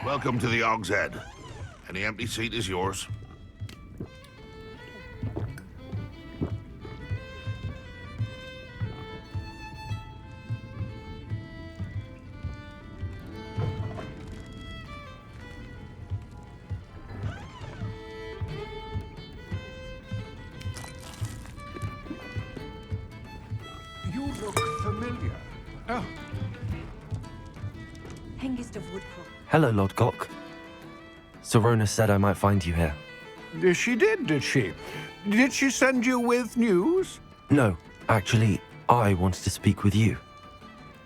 Welcome to the Og's Head. Any empty seat is yours. You look familiar. Oh, Hengist of Woodcock. Hello, Lord Cock. Sorona said I might find you here. she did she? Did she send you with news? No, actually, I wanted to speak with you.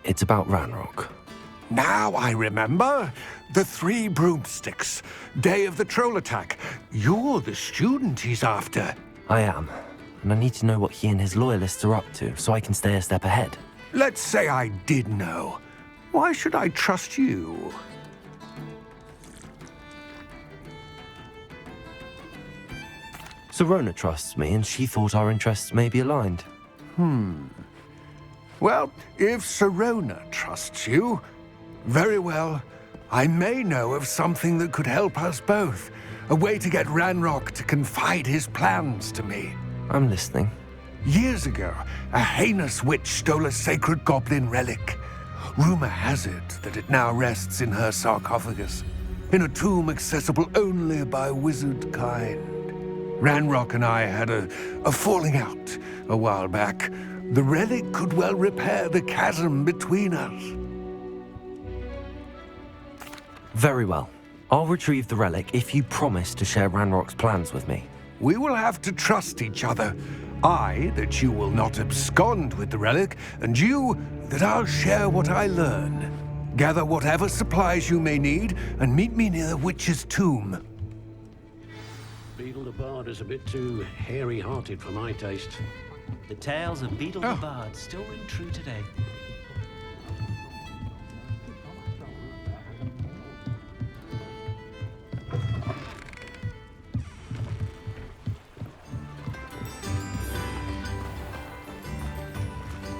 It's about Ranrock. Now I remember. The 3 broomsticks. Day of the troll attack. You're the student he's after. I am, and I need to know what he and his loyalists are up to so I can stay a step ahead. Let's say I did know. Why should I trust you? Sorona trusts me, and she thought our interests may be aligned. Well, if Sorona trusts you, very well. I may know of something that could help us both. A way to get Ranrock to confide his plans to me. I'm listening. Years ago, a heinous witch stole a sacred goblin relic. Rumor has it that it now rests in her sarcophagus, in a tomb accessible only by wizard kind. Ranrock and I had a falling out a while back. The relic could well repair the chasm between us. Very well. I'll retrieve the relic if you promise to share Ranrock's plans with me. We will have to trust each other. I, that you will not abscond with the relic, and you, that I'll share what I learn. Gather whatever supplies you may need, and meet me near the witch's tomb. Beetle the Bard is a bit too hairy-hearted for my taste. The tales of Beetle the Bard still ring true today.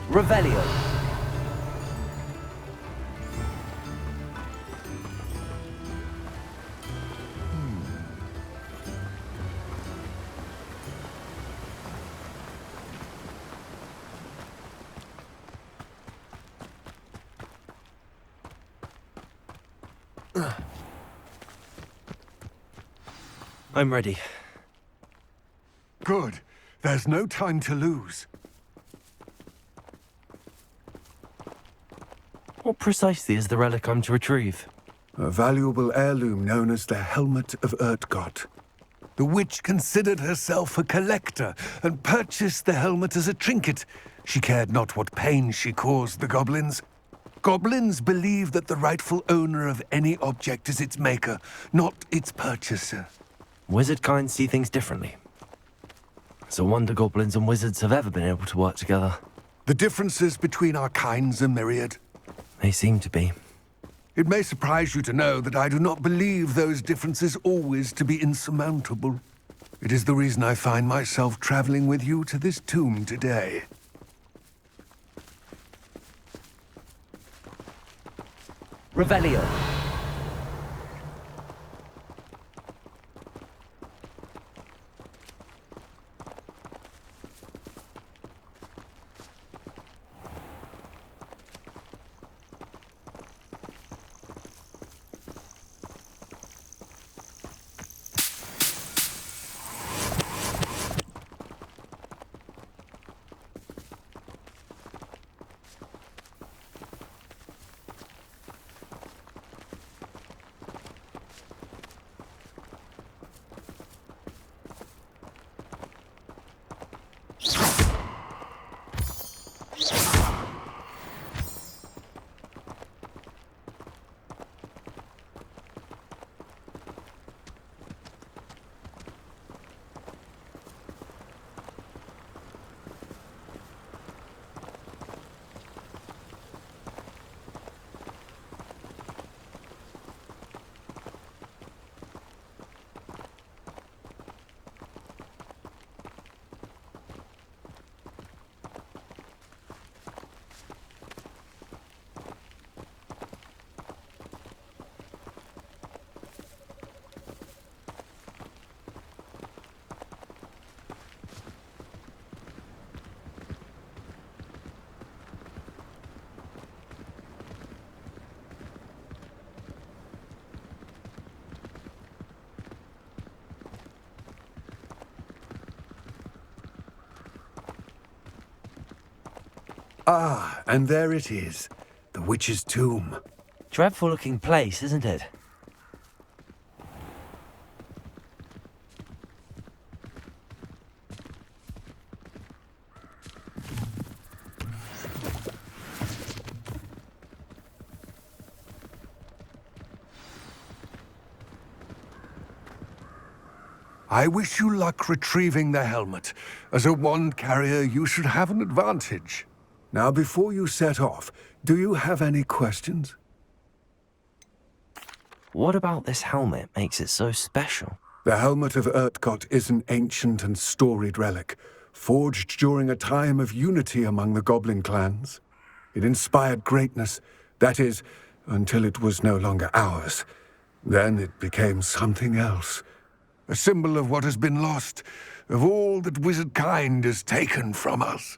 Revelio. I'm ready. Good. There's no time to lose. What precisely is the relic I'm to retrieve? A valuable heirloom known as the Helmet of Urtgott. The witch considered herself a collector and purchased the helmet as a trinket. She cared not what pain she caused the goblins. Goblins believe that the rightful owner of any object is its maker, not its purchaser. Wizard kind see things differently. It's a wonder goblins and wizards have ever been able to work together. The differences between our kinds are myriad. They seem to be. It may surprise you to know that I do not believe those differences always to be insurmountable. It is the reason I find myself traveling with you to this tomb today. Revelio. Ah, and there it is. The witch's tomb. Dreadful looking place, isn't it? I wish you luck retrieving the helmet. As a wand carrier, you should have an advantage. Now, before you set off, do you have any questions? What about this helmet makes it so special? The helmet of Urtkot is an ancient and storied relic, forged during a time of unity among the goblin clans. It inspired greatness, that is, until it was no longer ours. Then it became something else. A symbol of what has been lost, of all that wizard kind is taken from us.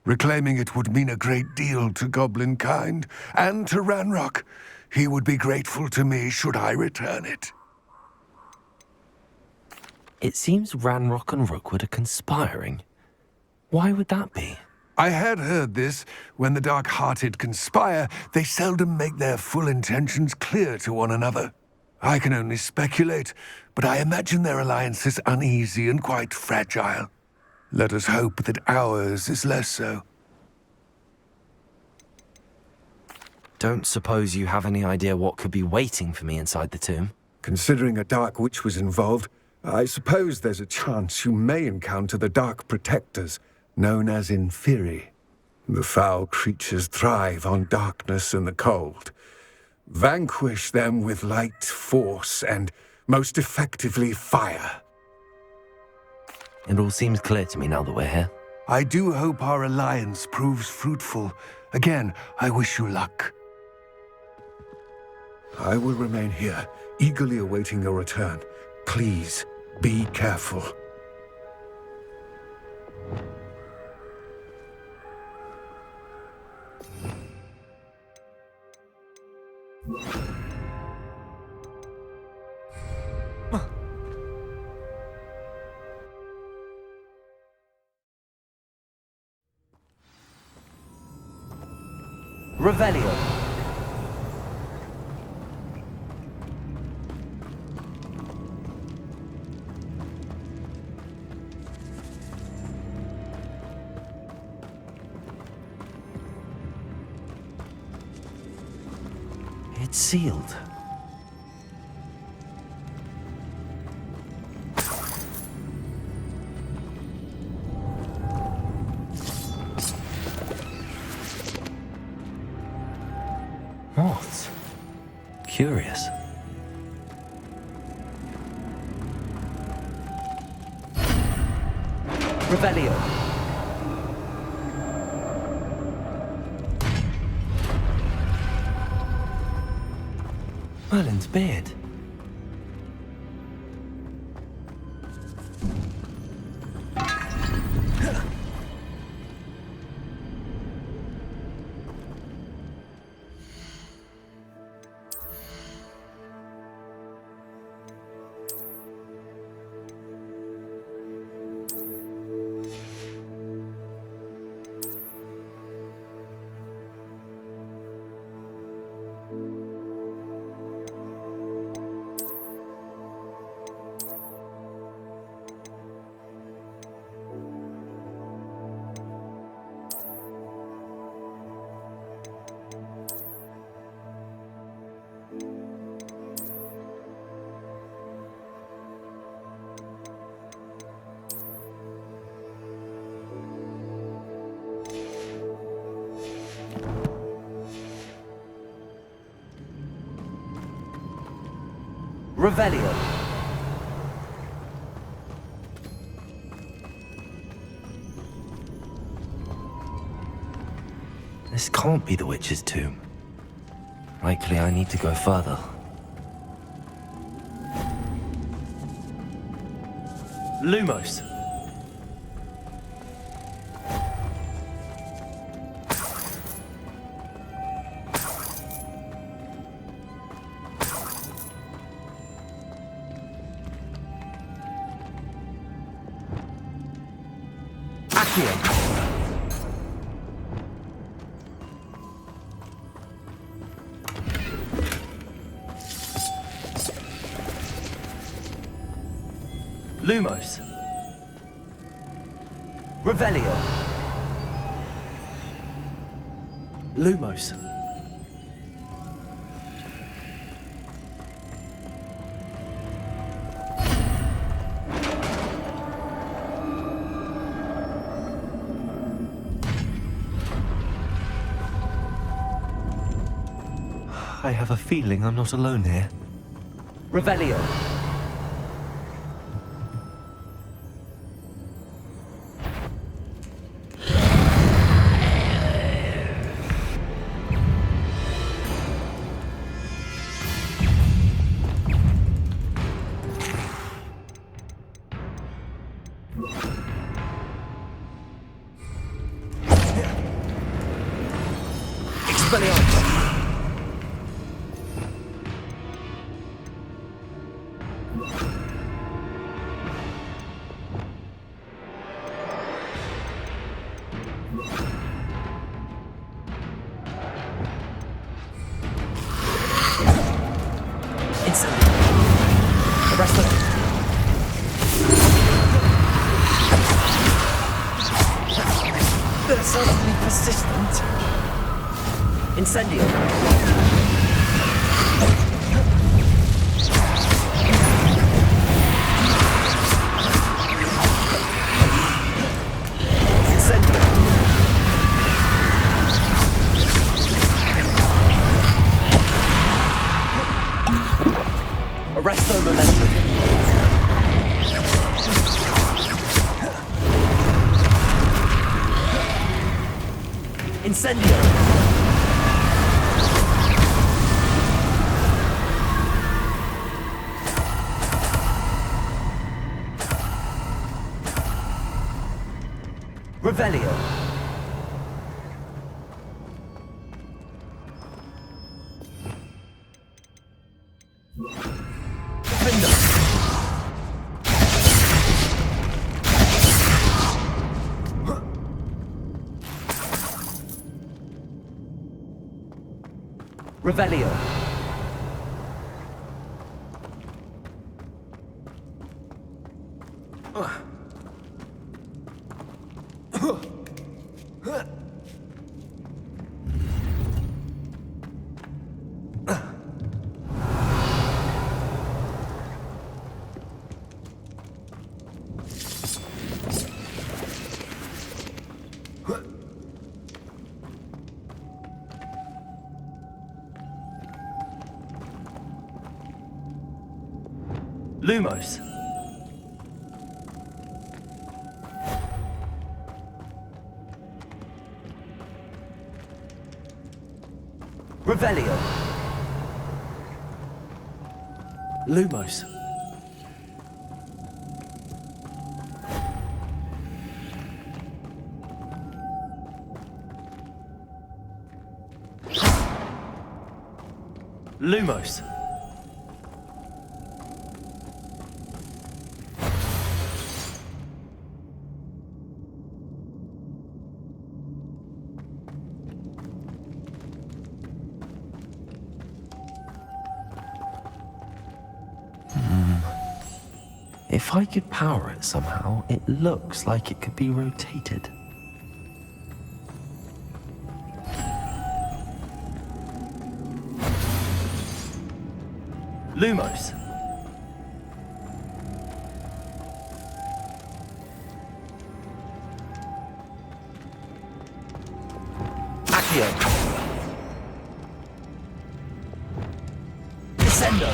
Reclaiming it would mean a great deal to goblin kind, and to Ranrock. He would be grateful to me should I return it. It seems Ranrock and Rookwood are conspiring. Why would that be? I had heard this. When the dark-hearted conspire, they seldom make their full intentions clear to one another. I can only speculate, but I imagine their alliance is uneasy and quite fragile. Let us hope that ours is less so. Don't suppose you have any idea what could be waiting for me inside the tomb? Considering a dark witch was involved, I suppose there's a chance you may encounter the Dark Protectors, known as Inferi. The foul creatures thrive on darkness and the cold. Vanquish them with light, force, and, most effectively, fire. It all seems clear to me now that we're here. I do hope our alliance proves fruitful. Again, I wish you luck. I will remain here, eagerly awaiting your return. Please, be careful. Revelio. It's sealed. What? Curious. Revelio. Merlin's beard. Revelio. This can't be the witch's tomb. Likely I need to go further. Lumos. Lumos. Revelio. Lumos. I have a feeling I'm not alone here. Revelio. Expelliarmus. Arrest them. They're suddenly persistent. Incendio. Arresto momentum. Incendio. Revelio. Revelio. Lumos. Revelio. Lumos. Lumos. If I could power it somehow, it looks like it could be rotated. Lumos. Accio. Descendo.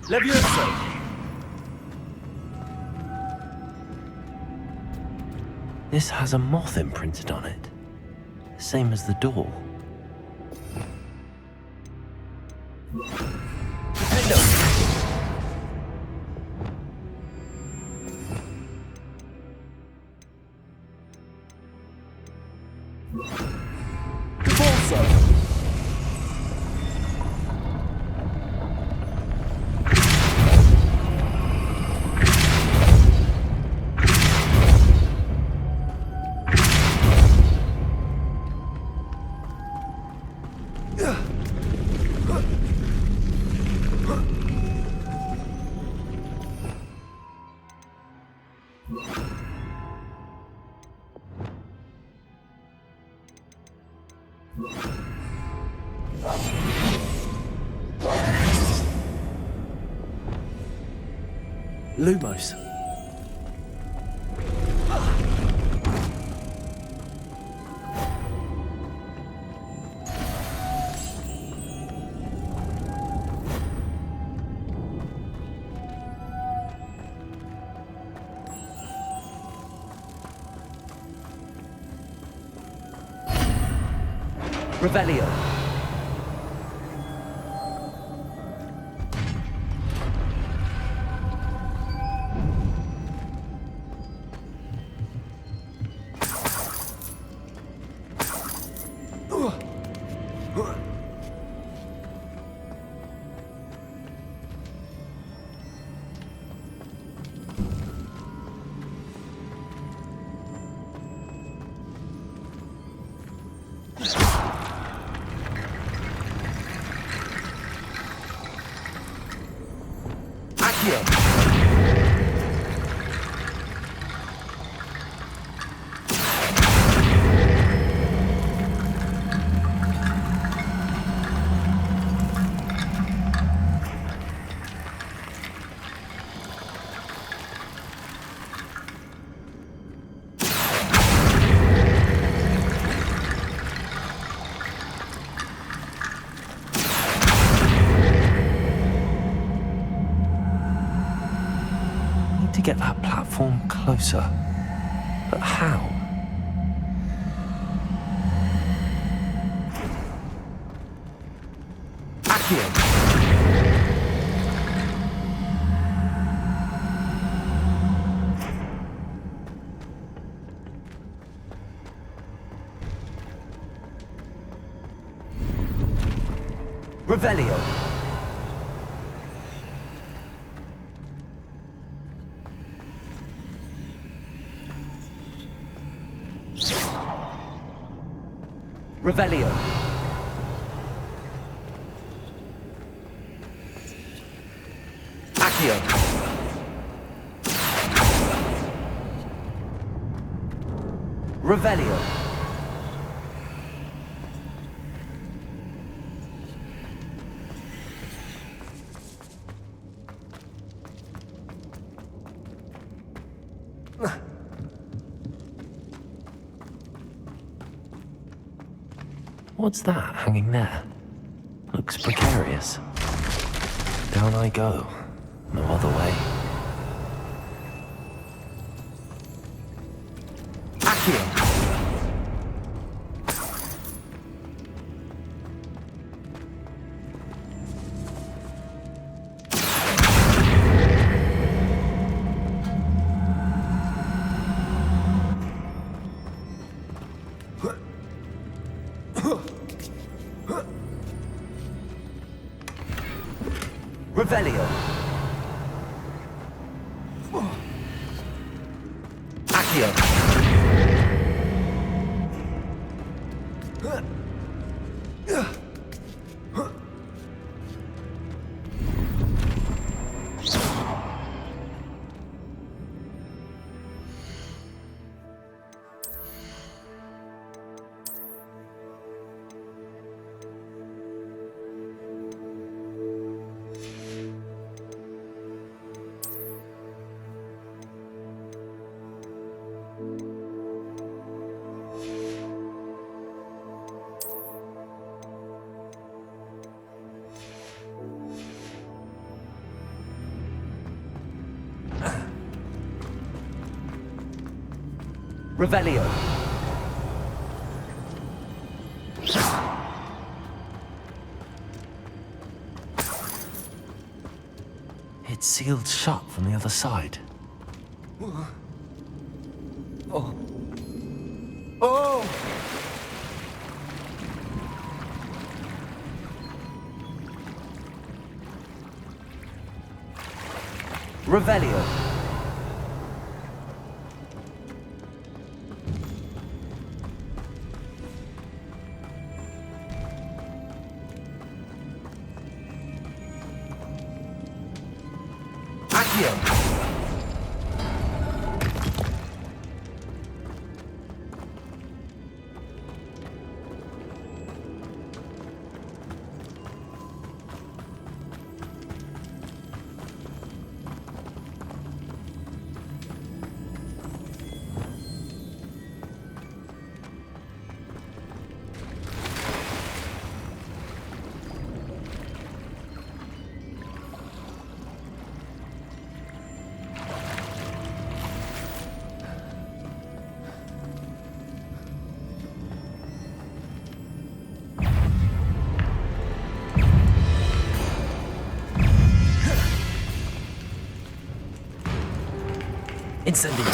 Levioso. This has a moth imprinted on it, same as the door. Defendo. Convulso. Lumos. Revelio. To get that platform closer. But how? Accio! Revelio! Revelio. Accio. Revelio. What's that hanging there? Looks precarious. Down I go. No other way. Accio! Revelio. Accio. Revelio. It's sealed shut from the other side. Oh. Oh! Revelio. Incendio.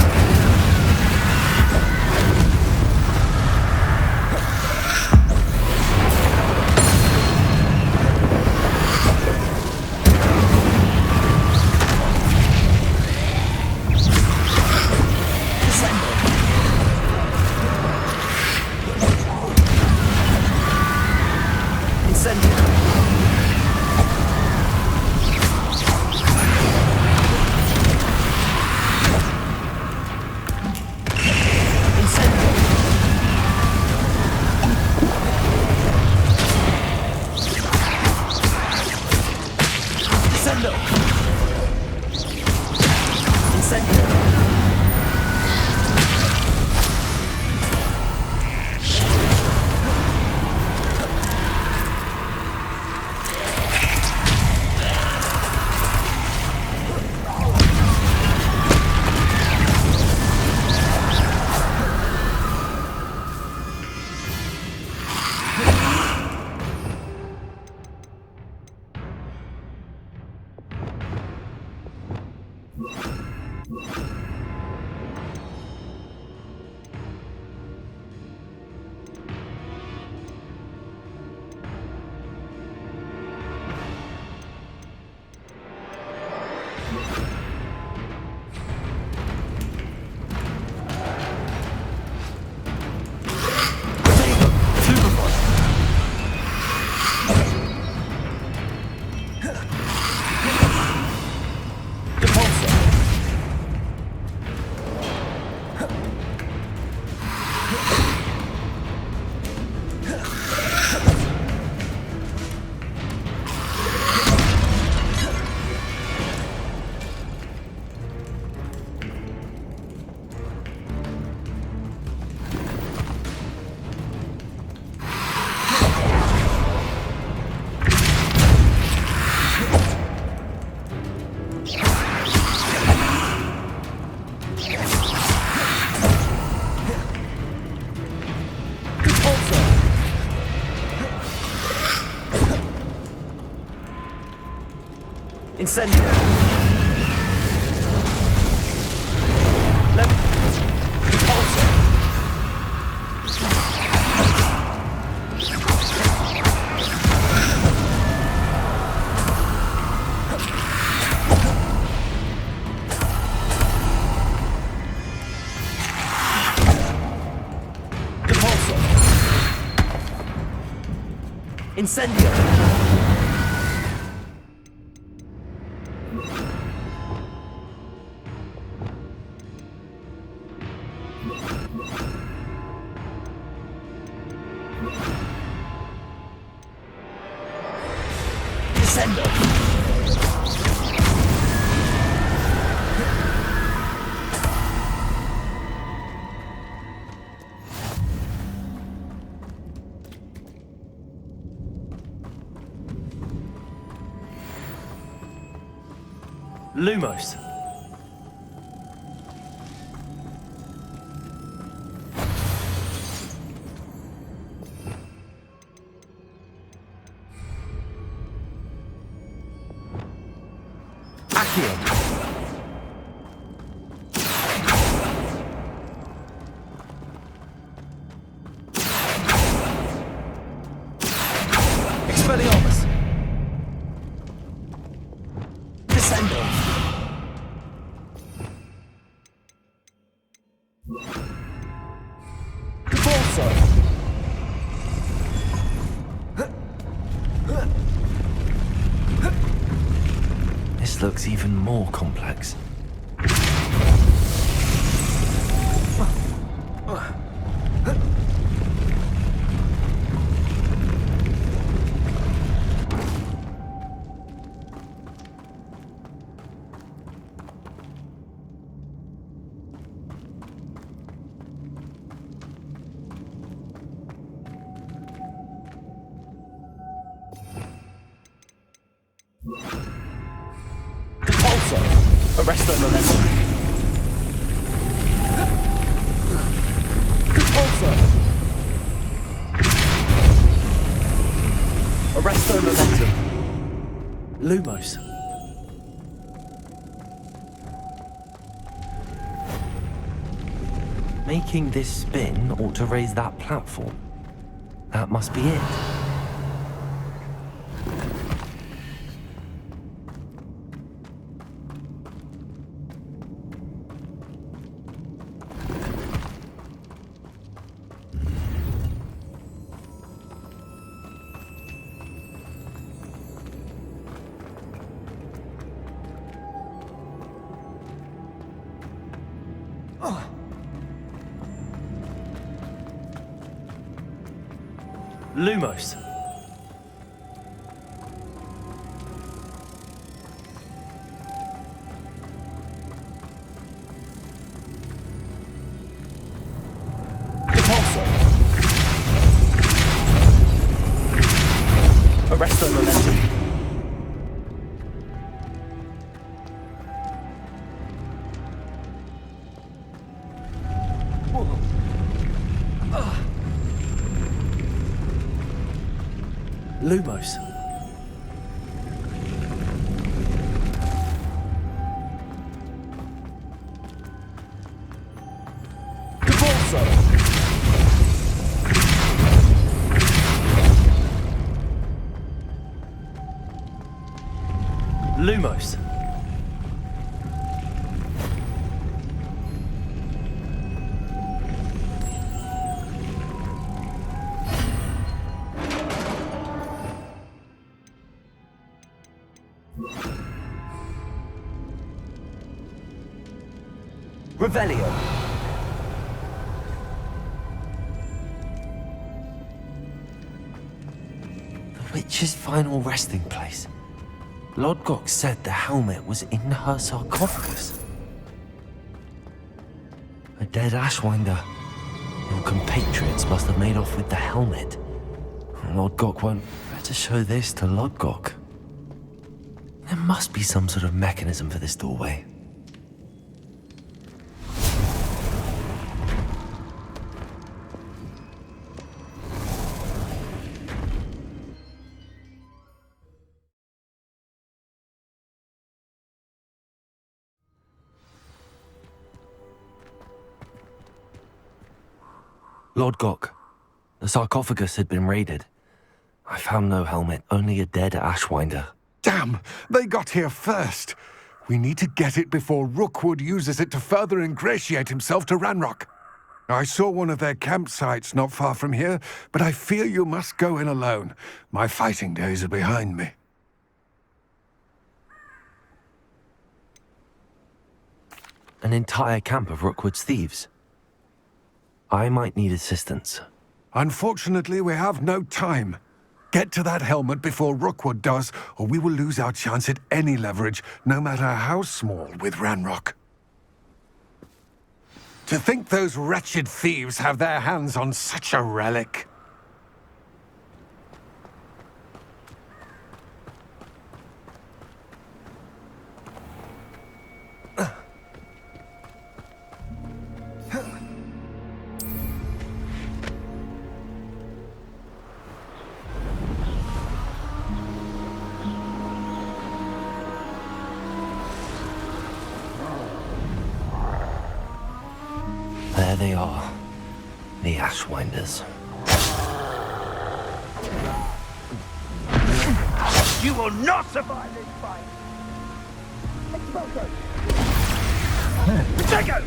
Incendio. Repulsor. Repulsor. Incendio. Lumos. Accio. Expelliarmus. Descendo. Convulso. This looks even more complex. Arrest the momentum. Compulsor. Arrest the momentum. Lumos. Making this spin ought to raise that platform. That must be it. Lumos. Arrest the momentum. Lumos. Lumos. Revelio. The witch's final resting place. Lodgok said the helmet was in her sarcophagus. A dead Ashwinder. Your compatriots must have made off with the helmet. Lodgok won't better show this to Lodgok. There must be some sort of mechanism for this doorway. Lodgok, the sarcophagus had been raided. I found no helmet, only a dead Ashwinder. Damn! They got here first. We need to get it before Rookwood uses it to further ingratiate himself to Ranrock. I saw one of their campsites not far from here, but I fear you must go in alone. My fighting days are behind me. An entire camp of Rookwood's thieves. I might need assistance. Unfortunately, we have no time. Get to that helmet before Rookwood does, or we will lose our chance at any leverage, no matter how small, with Ranrock. To think those wretched thieves have their hands on such a relic. There they are, the Ashwinders. You will not survive this fight! Protego!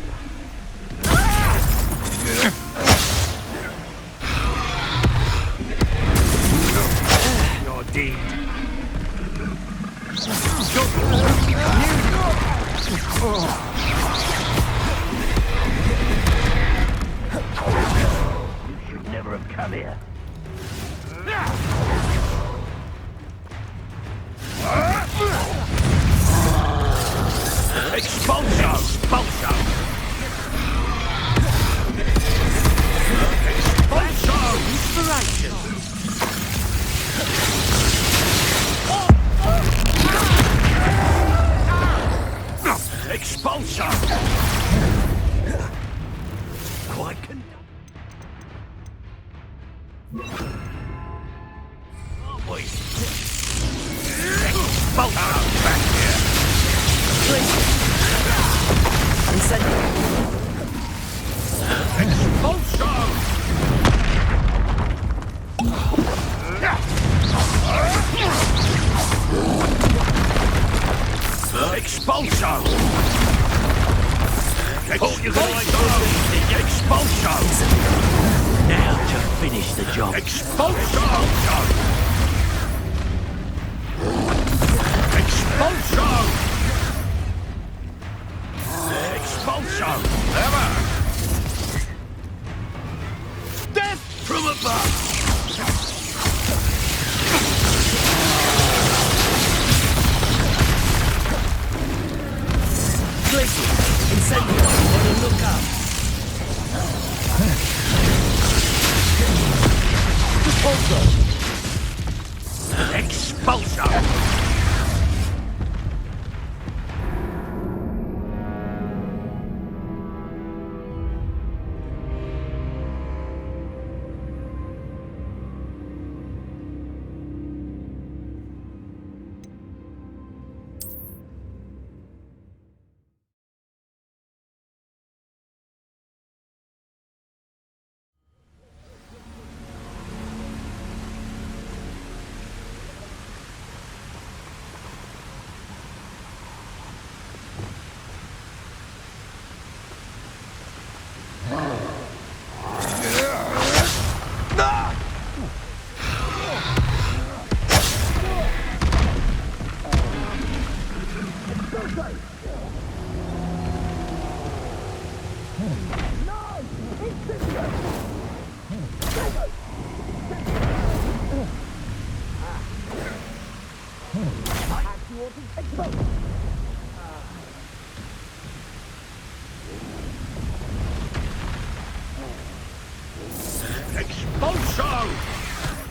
Your deed. You should never have come here. Expulso! Expulso! Expulso! Inspiration! Expulso! Quite con... Oh boy! Expulso! Back here! And send Expulso! Expulso! Now to finish the job. Expulso! Expulso! Expulso! Never! Death from above! Glacier, incendio, on the lookout. Expulso! Expulso!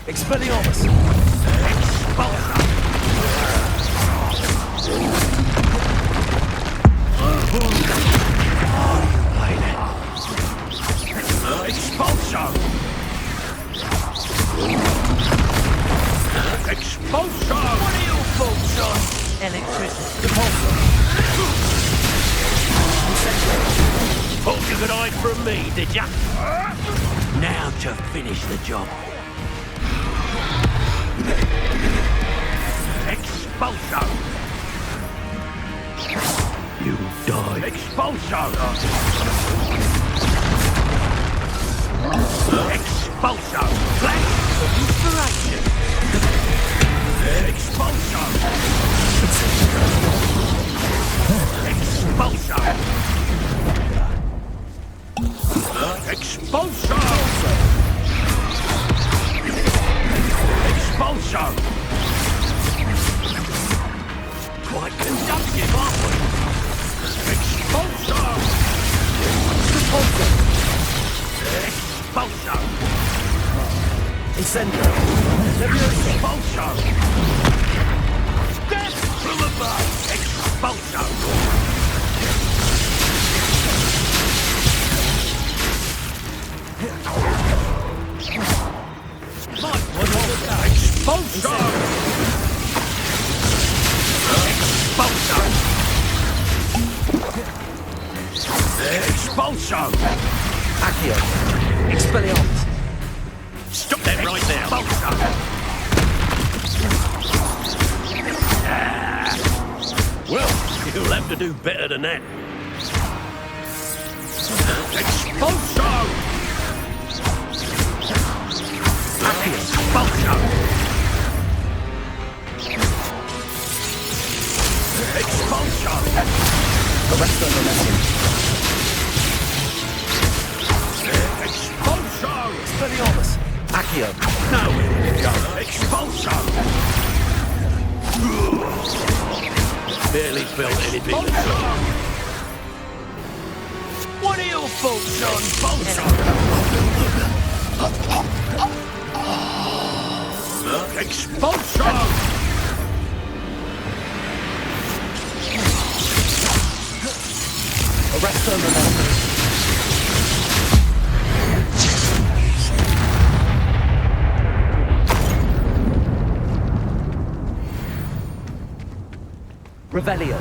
Expelliarmus. Expulso! Expulso! Expulso! What are your thoughts on electricity? Thought you could hide from me, did ya? Now to finish the job. Expulso! You die. Expulso! Expulso! Flash for inspiration! Expulso! Expulso! Expulso! Expulso! Quite conductive, aren't we? Expulso! Expulso! Incendio. Expulso! Death from above! Expulso! Expulso! Expulso! Expulso! Accio. Expelliarmus. Stop that right there! Expulso! Well, you'll have to do better than that. Expulso! Expulso! Expulso! Arresto momentum. Expulso! Expelliarmus. Accio. Nowhere to go. Expulso! Barely felt anything. Expulso! What are your thoughts on Expulso! Expulso! Arresto momentum. Revelio.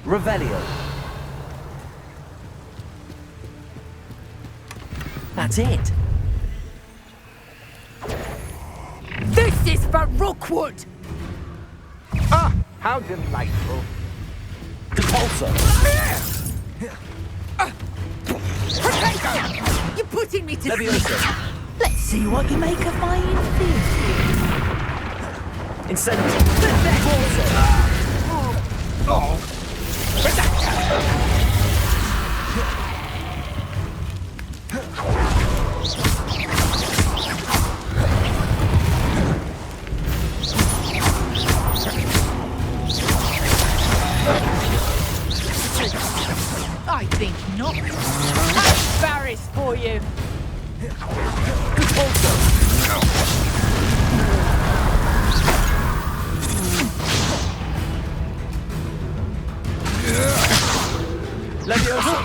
Revelio. That's it. This is for Rookwood! Ah, how delightful. Depulso. You're putting me to sleep! Levioso. Let's see what you make of my infinity. Incendio. Depulso. I think not. I'm embarrassed for you. Levioso.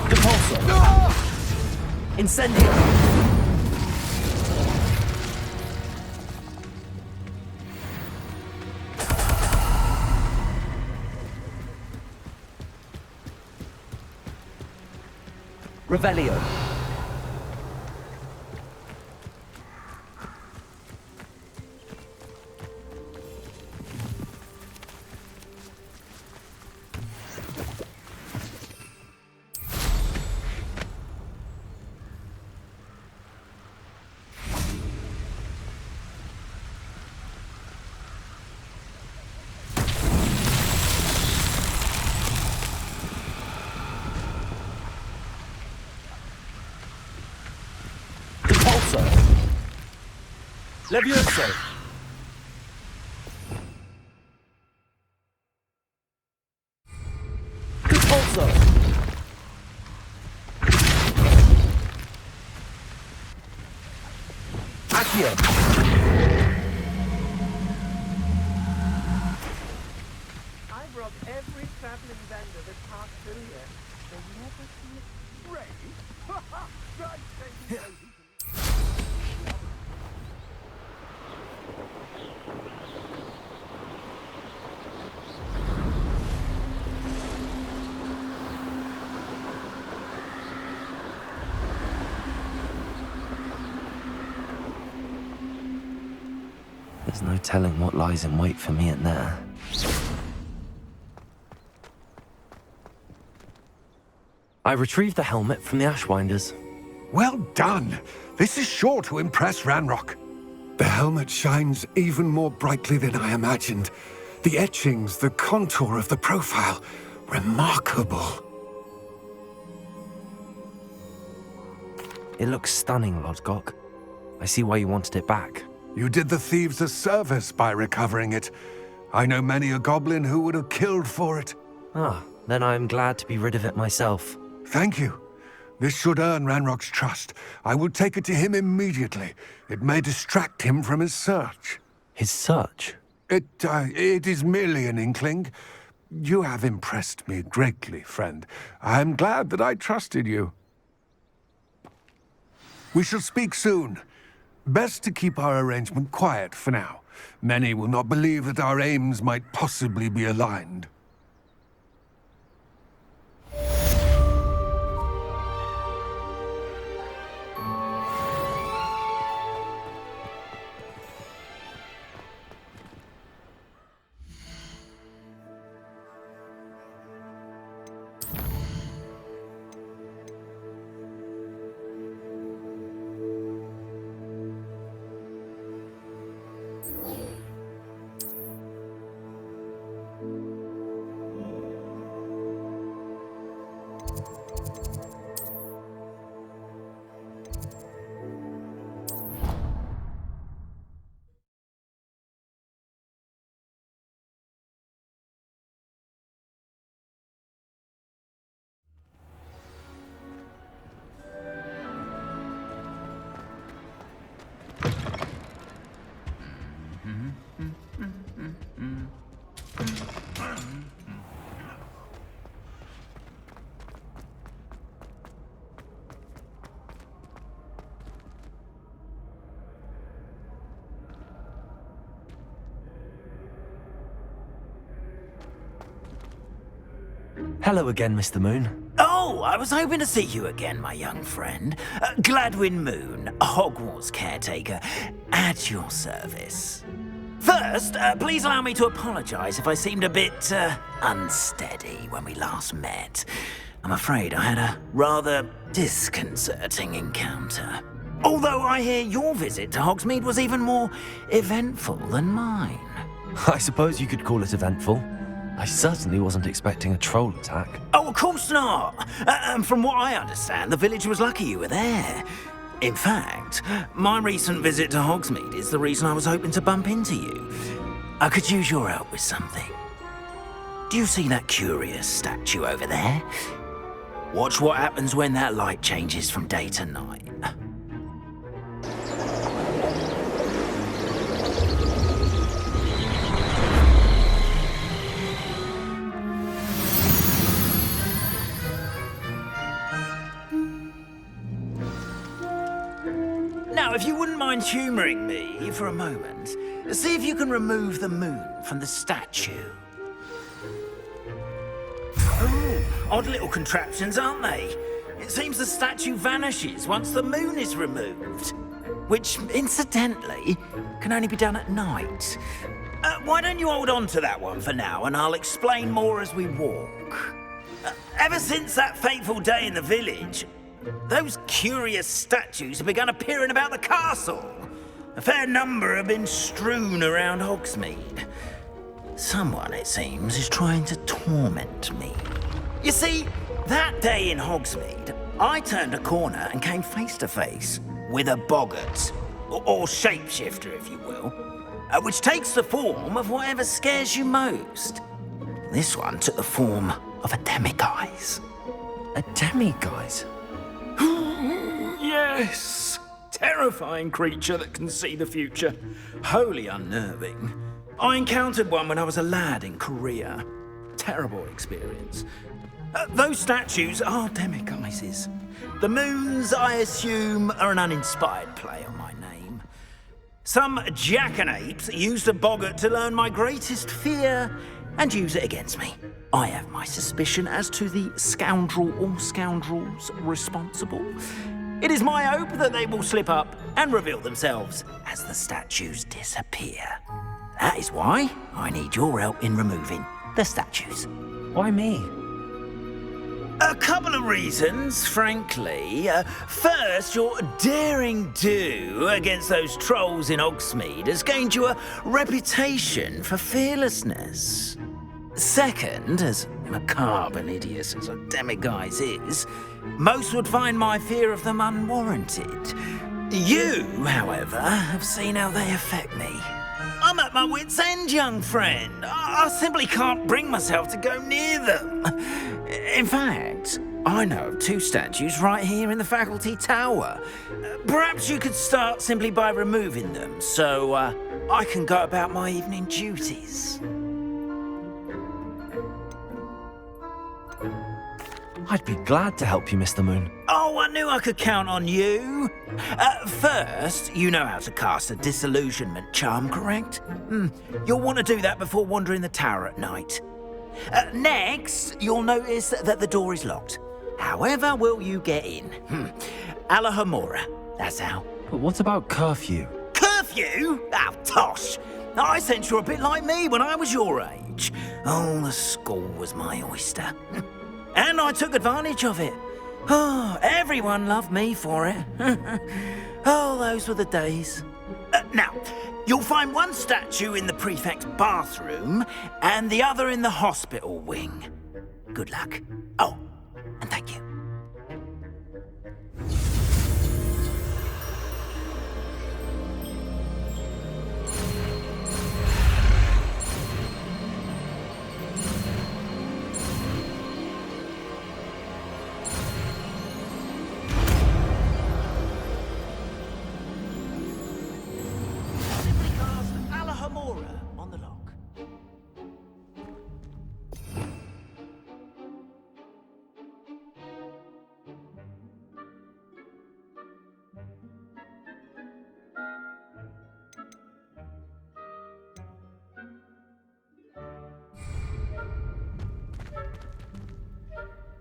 Depulso. Incendio. Revelio. Depulso. Levioso. Depulso. Accio. I've robbed every traveling vendor that passed through here. They never see it. Ray? Ha ha! Right, then you know who can... There's no telling what lies in wait for me in there. I retrieved the helmet from the Ashwinders. Well done. This is sure to impress Ranrock. The helmet shines even more brightly than I imagined. The etchings, the contour of the profile, remarkable. It looks stunning, Lodgok. I see why you wanted it back. You did the thieves a service by recovering it. I know many a goblin who would have killed for it. Ah, then I am glad to be rid of it myself. Thank you. This should earn Ranrock's trust. I will take it to him immediately. It may distract him from his search. His search? It is merely an inkling. You have impressed me greatly, friend. I am glad that I trusted you. We shall speak soon. Best to keep our arrangement quiet for now. Many will not believe that our aims might possibly be aligned. Hello again, Mr. Moon. Oh, I was hoping to see you again, my young friend. Gladwin Moon, Hogwarts caretaker, at your service. First, please allow me to apologise if I seemed a bit unsteady when we last met. I'm afraid I had a rather disconcerting encounter. Although I hear your visit to Hogsmeade was even more eventful than mine. I suppose you could call it eventful. I certainly wasn't expecting a troll attack. Oh, of course not. And from what I understand, the village was lucky you were there. In fact, my recent visit to Hogsmeade is the reason I was hoping to bump into you. I could use your help with something. Do you see that curious statue over there? Watch what happens when that light changes from day to night. Now, if you wouldn't mind humouring me for a moment, see if you can remove the moon from the statue. Oh, odd little contraptions, aren't they? It seems the statue vanishes once the moon is removed. Which, incidentally, can only be done at night. Why don't you hold on to that one for now, and I'll explain more as we walk. Ever since that fateful day in the village, those curious statues have begun appearing about the castle. A fair number have been strewn around Hogsmeade. Someone, it seems, is trying to torment me. You see, that day in Hogsmeade, I turned a corner and came face to face with a boggart, or shapeshifter, if you will, which takes the form of whatever scares you most. This one took the form of a demiguise. A demiguise? Yes! Terrifying creature that can see the future. Wholly unnerving. I encountered one when I was a lad in Korea. Terrible experience. Those statues are demiguises. The moons, I assume, are an uninspired play on my name. Some jackanapes used a boggart to learn my greatest fear and use it against me. I have my suspicion as to the scoundrel or scoundrels responsible. It is my hope that they will slip up and reveal themselves as the statues disappear. That is why I need your help in removing the statues. Why me? A couple of reasons, frankly. First, your daring do against those trolls in Hogsmeade has gained you a reputation for fearlessness. Second, as macabre and hideous as a demiguise is, most would find my fear of them unwarranted. You, however, have seen how they affect me. I'm at my wit's end, young friend. I simply can't bring myself to go near them. In fact, I know of two statues right here in the faculty tower. Perhaps you could start simply by removing them, so I can go about my evening duties. I'd be glad to help you, Mr. Moon. Oh, I knew I could count on you. First, you know how to cast a disillusionment charm, correct? You'll want to do that before wandering the tower at night. Next, you'll notice that the door is locked. However will you get in? Alahomora, that's how. But what about curfew? Curfew? Oh, tosh. I sense you're a bit like me when I was your age. Oh, the school was my oyster. And I took advantage of it. Oh, everyone loved me for it. Oh, those were the days. Now, you'll find one statue in the prefect's bathroom and the other in the hospital wing. Good luck. Oh, and thank you. On the lock.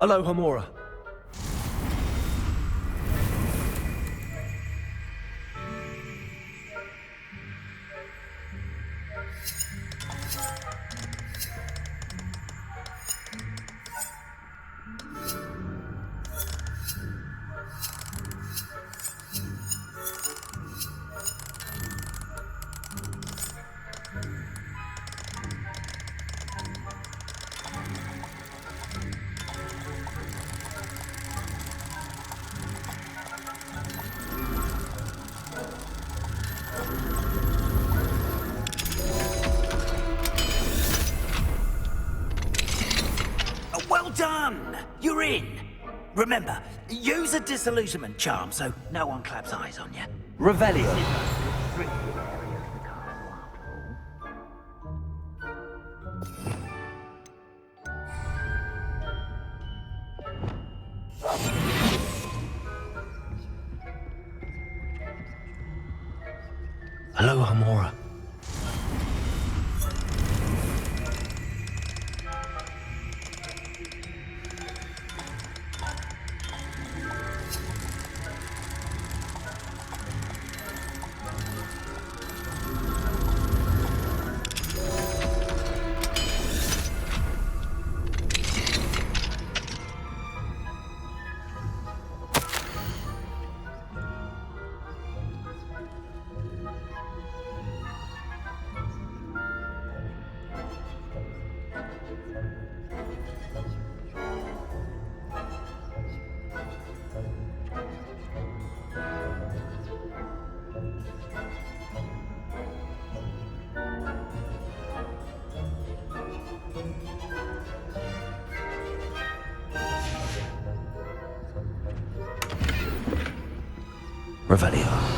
Aloha Mora. Well done! You're in! Remember, use a disillusionment charm so no one claps eyes on you. Revelio. Aloha Mora. Revelio.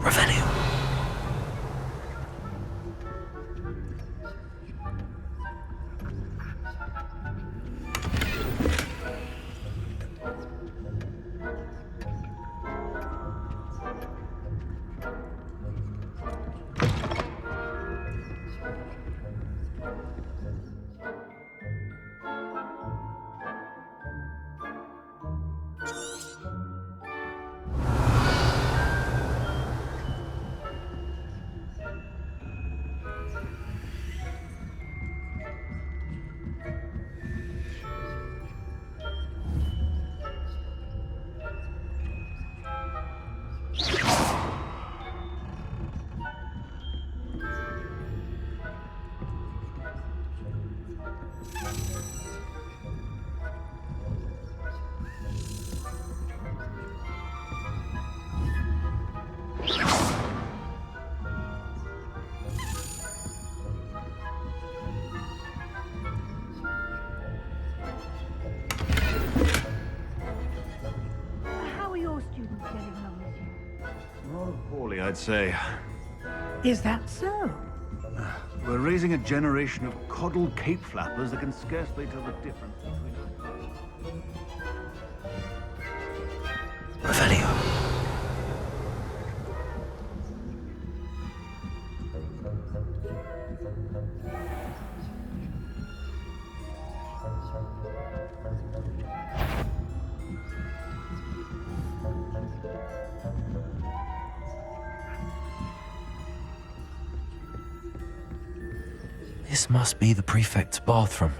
Revelio. How are your students getting along with you? Oh, poorly, I'd say. Is that so? We're raising a generation of coddled cape flappers that can scarcely tell the difference between us. Revelio. This must be the prefect's bathroom.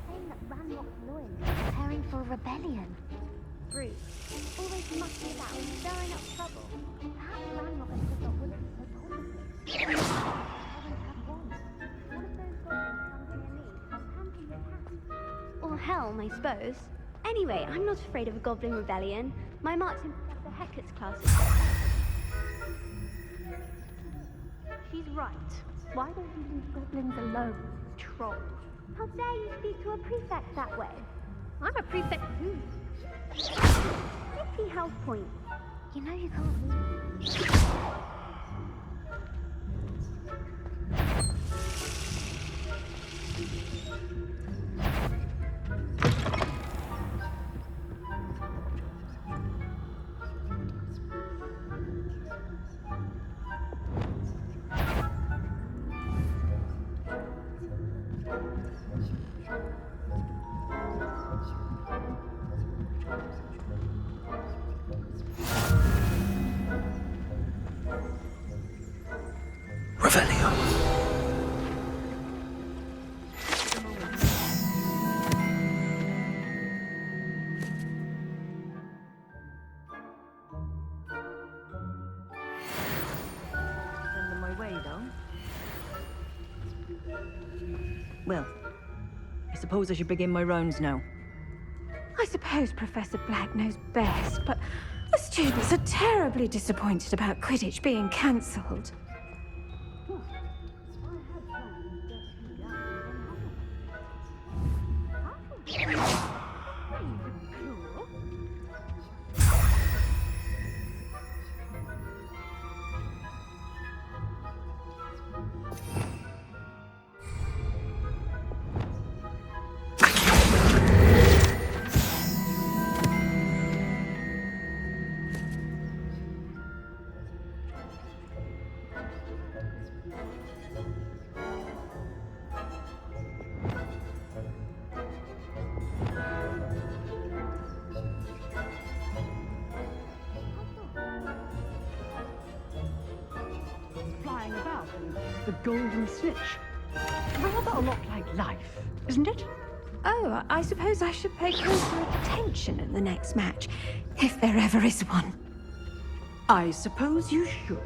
Saying that Ranrock's lawyers are preparing for a rebellion. Bruce, always mucking about and stirring up trouble. Perhaps Ranrock and Christoph wouldn't be so positive. Heavens have won. What if those goblins come to your need while camping the cat? Or Helm, I suppose. Anyway, I'm not afraid of a goblin rebellion. My Martin Professor Hecat's class is... She's right. Why don't you leave goblins alone, troll? How dare you speak to a prefect that way? I'm a prefect too. 50 health points. You know you can't lose. Revelio. Send them my way, though. Well, I suppose I should begin my rounds now. I suppose Professor Black knows best, but the students are terribly disappointed about Quidditch being cancelled. Flying about and the golden snitch. Rather a lot like life, isn't it? Oh, I suppose I should pay closer attention in the next match, if there ever is one. I suppose you should.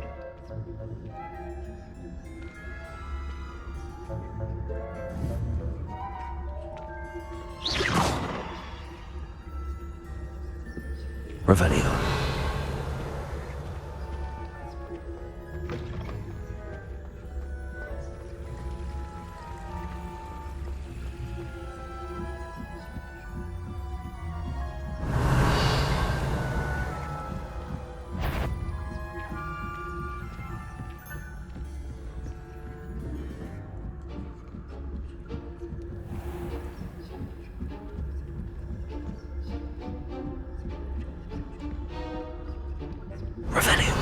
Revelio. Revelio.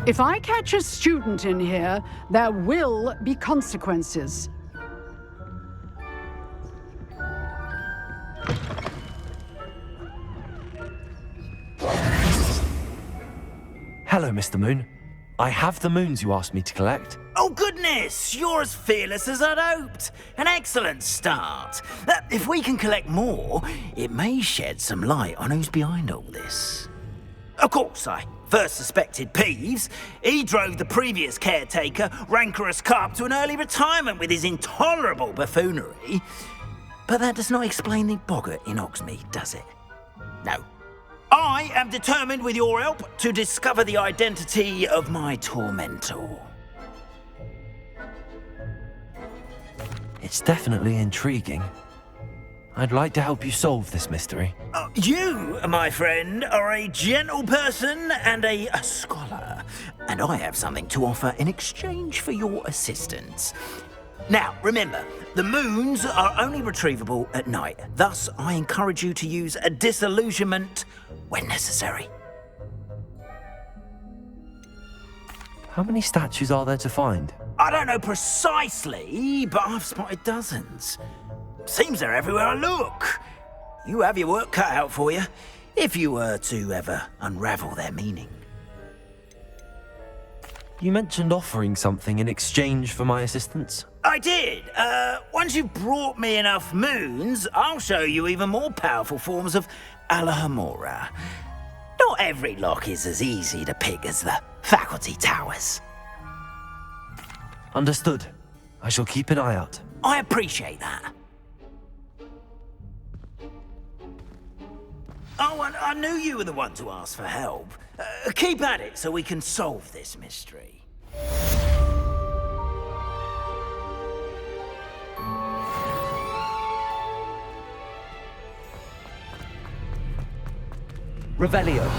If I catch a student in here, there will be consequences. Hello, Mr. Moon. I have the moons you asked me to collect. Oh, goodness! You're as fearless as I'd hoped. An excellent start. If we can collect more, it may shed some light on who's behind all this. Of course, I first suspected Peeves. He drove the previous caretaker, Rancorous Carp, to an early retirement with his intolerable buffoonery. But that does not explain the boggart in Oxmead, does it? No. I am determined, with your help, to discover the identity of my tormentor. It's definitely intriguing. I'd like to help you solve this mystery. You, my friend, are a gentle person and a scholar, and I have something to offer in exchange for your assistance. Now, remember, the moons are only retrievable at night. Thus, I encourage you to use a disillusionment when necessary. How many statues are there to find? I don't know precisely, but I've spotted dozens. Seems they're everywhere I look. You have your work cut out for you, if you were to ever unravel their meaning. You mentioned offering something in exchange for my assistance? I did. Once you've brought me enough moons, I'll show you even more powerful forms of Alahomora. Not every lock is as easy to pick as the faculty towers. Understood. I shall keep an eye out. I appreciate that. Oh, and I knew you were the one to ask for help. Keep at it so we can solve this mystery. Revelio.